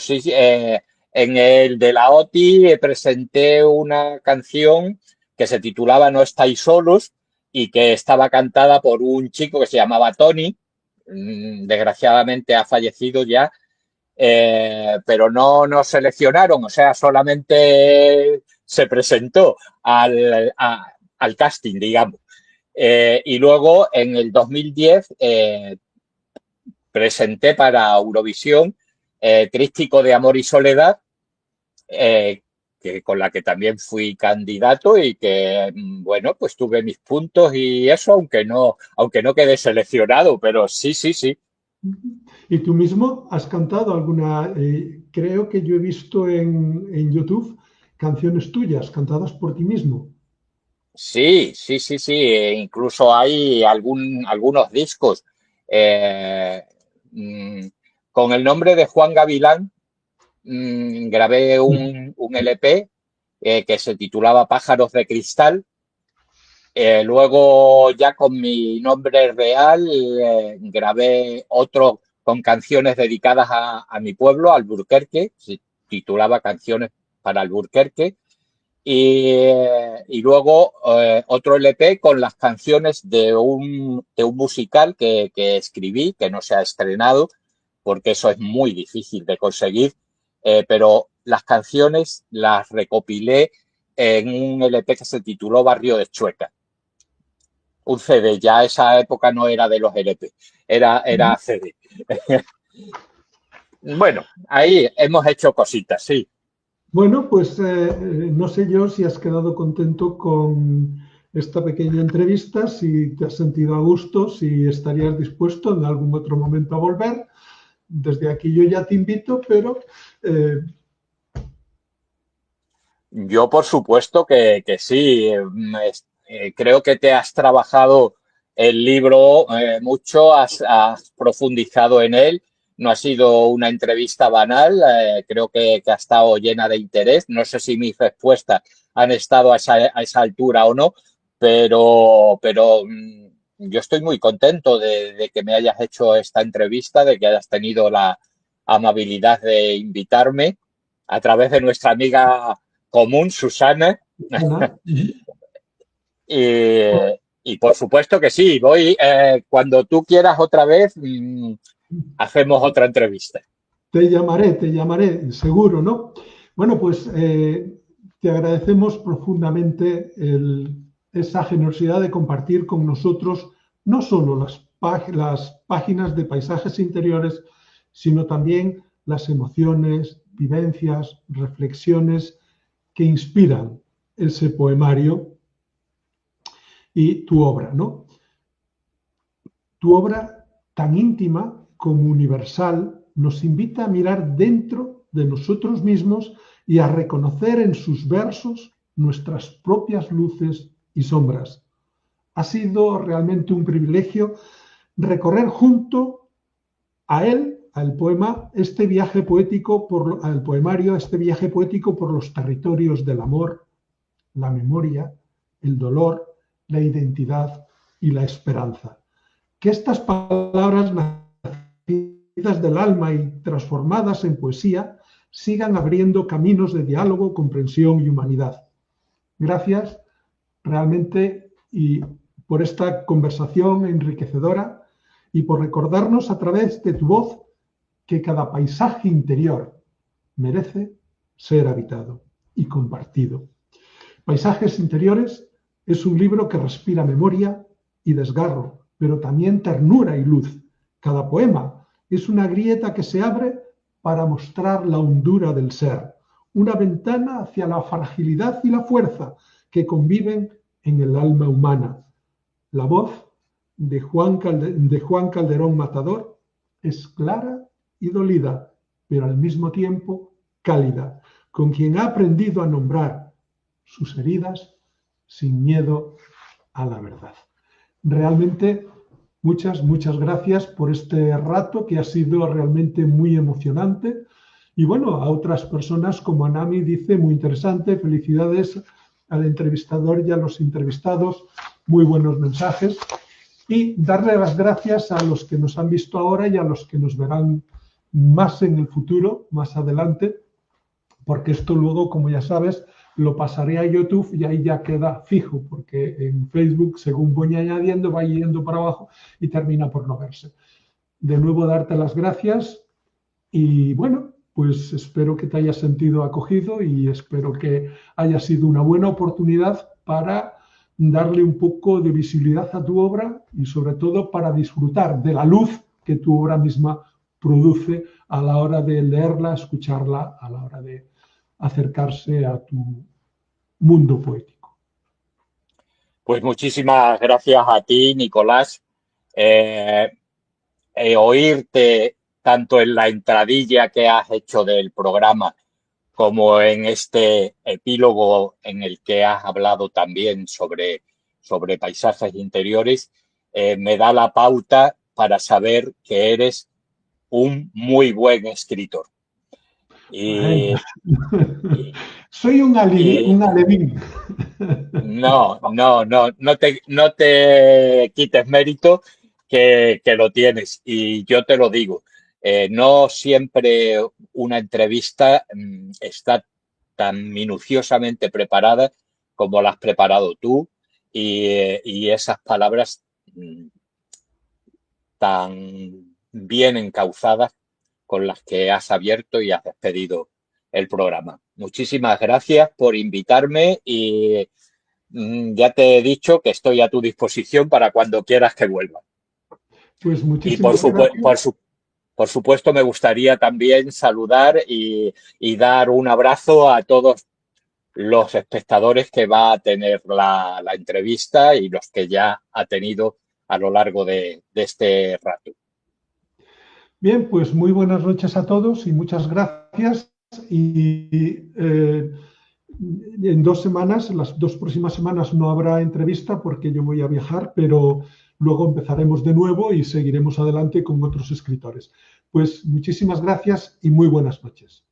sí. En el de la OTI presenté una canción que se titulaba No estáis solos y que estaba cantada por un chico que se llamaba Tony. Desgraciadamente ha fallecido ya, pero no nos seleccionaron, o sea, solamente se presentó al casting, digamos. Y luego en el 2010 presenté para Eurovisión Trístico de Amor y Soledad, con la que también fui candidato y que, bueno, pues tuve mis puntos y eso, aunque no quedé seleccionado, pero sí. Y tú mismo has cantado alguna, creo que yo he visto en YouTube canciones tuyas cantadas por ti mismo. Sí. Incluso hay algunos discos eh, mm, con el nombre de Juan Gavilán. Grabé un LP que se titulaba Pájaros de Cristal. Luego ya con mi nombre real grabé otro con canciones dedicadas a mi pueblo, Alburquerque. Se titulaba Canciones para Alburquerque. y luego otro LP con las canciones de un musical que escribí, que no se ha estrenado, porque eso es muy difícil de conseguir, pero las canciones las recopilé en un LP que se tituló Barrio de Chueca. Un CD, ya esa época no era de los LP, era CD. Bueno, ahí hemos hecho cositas, sí. Bueno, pues no sé yo si has quedado contento con esta pequeña entrevista, si te has sentido a gusto, si estarías dispuesto en algún otro momento a volver. Desde aquí yo ya te invito, pero... Yo, por supuesto que sí. Creo que te has trabajado el libro mucho, has profundizado en él. No ha sido una entrevista banal, creo que ha estado llena de interés. No sé si mis respuestas han estado a esa altura o no, pero yo estoy muy contento de que me hayas hecho esta entrevista, de que hayas tenido la amabilidad de invitarme a través de nuestra amiga común, Susana. Ana, Y por supuesto que sí, voy cuando tú quieras otra vez, hacemos otra entrevista. te llamaré, seguro, ¿no? Bueno, pues te agradecemos profundamente esa generosidad de compartir con nosotros no solo las páginas de paisajes interiores, sino también las emociones, vivencias, reflexiones que inspiran ese poemario y tu obra, ¿no? Tu obra, tan íntima como universal, nos invita a mirar dentro de nosotros mismos y a reconocer en sus versos nuestras propias luces y sombras. Ha sido realmente un privilegio recorrer junto a él, al poema, este viaje poético, al poemario, este viaje poético por los territorios del amor, la memoria, el dolor, la identidad y la esperanza. Que estas palabras nacidas del alma y transformadas en poesía sigan abriendo caminos de diálogo, comprensión y humanidad. Gracias realmente y por esta conversación enriquecedora y por recordarnos a través de tu voz que cada paisaje interior merece ser habitado y compartido. Paisajes Interiores es un libro que respira memoria y desgarro, pero también ternura y luz. Cada poema es una grieta que se abre para mostrar la hondura del ser, una ventana hacia la fragilidad y la fuerza que conviven en el alma humana. La voz de Juan Calderón Matador es clara y dolida, pero al mismo tiempo cálida, con quien ha aprendido a nombrar sus heridas sin miedo a la verdad. Realmente, muchas gracias por este rato que ha sido realmente muy emocionante. Y bueno, a otras personas como Anami dice, muy interesante, felicidades al entrevistador y a los entrevistados, muy buenos mensajes. Y darle las gracias a los que nos han visto ahora y a los que nos verán más en el futuro, más adelante, porque esto luego, como ya sabes, lo pasaré a YouTube y ahí ya queda fijo, porque en Facebook, según voy añadiendo, va yendo para abajo y termina por no verse. De nuevo, darte las gracias y bueno, pues espero que te hayas sentido acogido y espero que haya sido una buena oportunidad para darle un poco de visibilidad a tu obra y sobre todo para disfrutar de la luz que tu obra misma produce a la hora de leerla, escucharla, a la hora de acercarse a tu mundo poético. Pues muchísimas gracias a ti, Nicolás. Oírte tanto en la entradilla que has hecho del programa como en este epílogo en el que has hablado también sobre paisajes interiores, me da la pauta para saber que eres un muy buen escritor. Soy un alevín. No te quites mérito que lo tienes. Y yo te lo digo, no siempre una entrevista está tan minuciosamente preparadas como las has preparado tú y esas palabras tan bien encauzadas con las que has abierto y has despedido el programa. Muchísimas gracias por invitarme y ya te he dicho que estoy a tu disposición para cuando quieras que vuelva. Pues Y muchísimas gracias. por supuesto me gustaría también saludar y dar un abrazo a todos los espectadores que va a tener la entrevista y los que ya ha tenido a lo largo de este rato. Bien, pues muy buenas noches a todos y muchas gracias. Y en 2 semanas, las 2 próximas semanas no habrá entrevista porque yo voy a viajar, pero luego empezaremos de nuevo y seguiremos adelante con otros escritores. Pues muchísimas gracias y muy buenas noches.